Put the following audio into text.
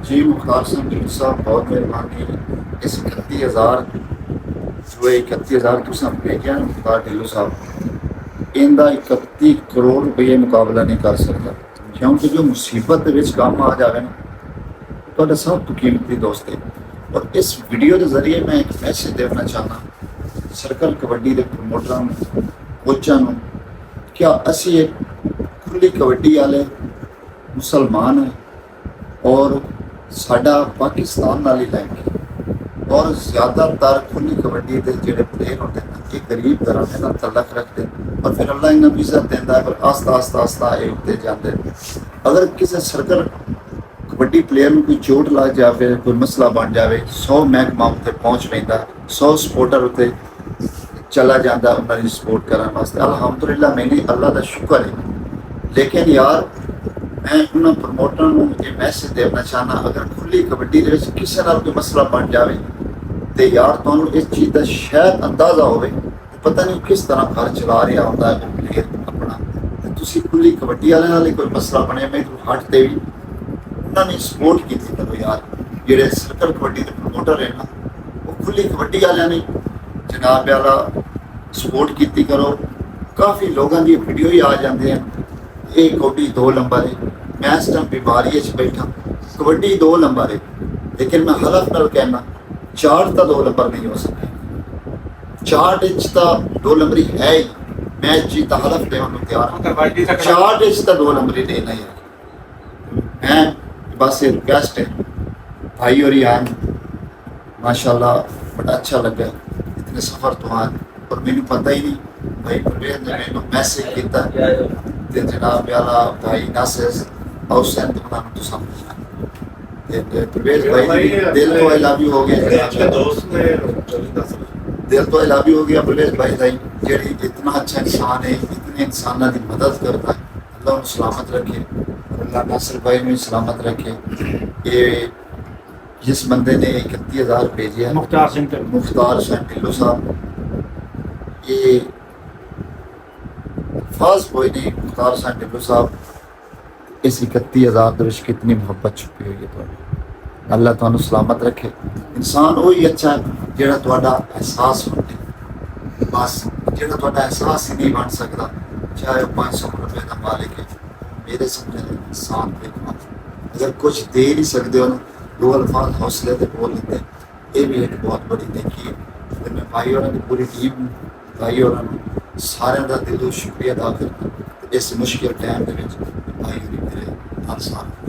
जी मुख्तार सिंह ढिल्लों साहब बहुत मेहरबानी। इस 31,000 जो 31,000 तुसा भेजा मुख्तार ढिल्लों साहब इनका 31 करोड़ रुपये मुकाबला नहीं कर सकता, क्योंकि जो मुसीबत काम आ जाए ना तो सब तो कीमती दोस्त है। और इस वीडियो के जरिए मैं एक मैसेज देना चाहना सर्कल कबड्डी के प्रमोटर कोचा क्या असी एक खुली कबड्डी वाले मुसलमान है और साडा पाकिस्तान नाल ही लिंक और ज़्यादातर खुली कबड्डी के जोड़े प्लेयर होते हैं ये गरीब तरह के ना तलक रखते हैं और फिर अल्लाह इन्हें इज्जत देता है पर आस्ता आस्ता आस्ता ये उठते जाते हैं। अगर किसी सर्कल कबड्डी प्लेयर में कोई चोट लग जाए कोई मसला बन जाए 100 महकमा उत्ते पहुँच पैंदा 100 सपोर्टर उत्ते चला जाता उन्होंने सपोर्ट करने वास्ते। अल्हम्दुलिल्लाह मैंने अल्लाह का शुक्र है। लेकिन यार मैं उन्होंने प्रमोटर को ये मैसेज देना चाहना अगर खुली कबड्डी के किसी नाल कोई मसला बन जाए तो यार तुहानू इस चीज़ का शायद अंदाजा होवे पता नहीं किस तरह घर चला रहा होता है प्लेयर अपना तो तुसी खुली कबड्डी वाले नाल कोई मसला बने मैं हट ते भी उन्होंने सपोर्ट की करो यार। जेडे सर्कल कबड्डी के प्रमोटर है ना वो खुली कबड्डी वाले ने जनाब वाला सपोर्ट की करो। काफ़ी लोगों की वीडियो ही आ जाते हैं ये कबड्डी 2 नंबर है मैं इस टाइम बीमारी बैठा कबड्डी 2 नंबर है लेकिन मैं हलफ नाल कहना चार्ट का 2 नंबर नहीं हो सकता। चार्ट इंच का 2 नंबर ही है ही मैं इस चीज का हलफ देने तैयार हूँ। चार्ट इंच का 2 नंबर ही देना ही है। मैं बस ये रिक्वेस्ट है भाई और यार माशाल्लाह बड़ा अच्छा लगा इतने सफ़र तो आए और मैंने पता ही नहीं भाई परवेज ने मैंने मैसेज किया जनाब वाला भाई नासिर हुसैन तो समझ परवेज भाई दिल तो आई लव यू हो गया दिल तो आई लव यू हो गया परवेज भाई जी इतना अच्छा इंसान है इतने इंसानों की मदद करता है अल्लाह उन्हें सलामत रखे अल्लाह नासिर भाई में सलामत रखे। ये जिस बंदे ने 31,000 भेजे मुख्तार सिंह ढिल्लों साहब ये खास कोई नहीं मुख्तार सिंह ढिल्लों साहब इस 31,000 कितनी मुहब्बत छुपी हुई है तो अल्लाह तुहानू सलामत रखे। इंसान वही अच्छा है जिहड़ा तुहाडा एहसास बने बस जिहड़ा तुहाडा एहसास ही नहीं बन सकता चाहे वो 500 रुपये का मालिक है मेरे समझ इंसान पे अगर कुछ दे नहीं सकते हो ना 2 अल्फाज हौसले से बोल लेते ये भी एक बहुत बड़ी नेकी है। फिर मैं भाई और पूरी टीम भाई और सारे का दिलों शुक्रिया अदा करना इस मुश्किल टाइम के भाई मेरे हर साल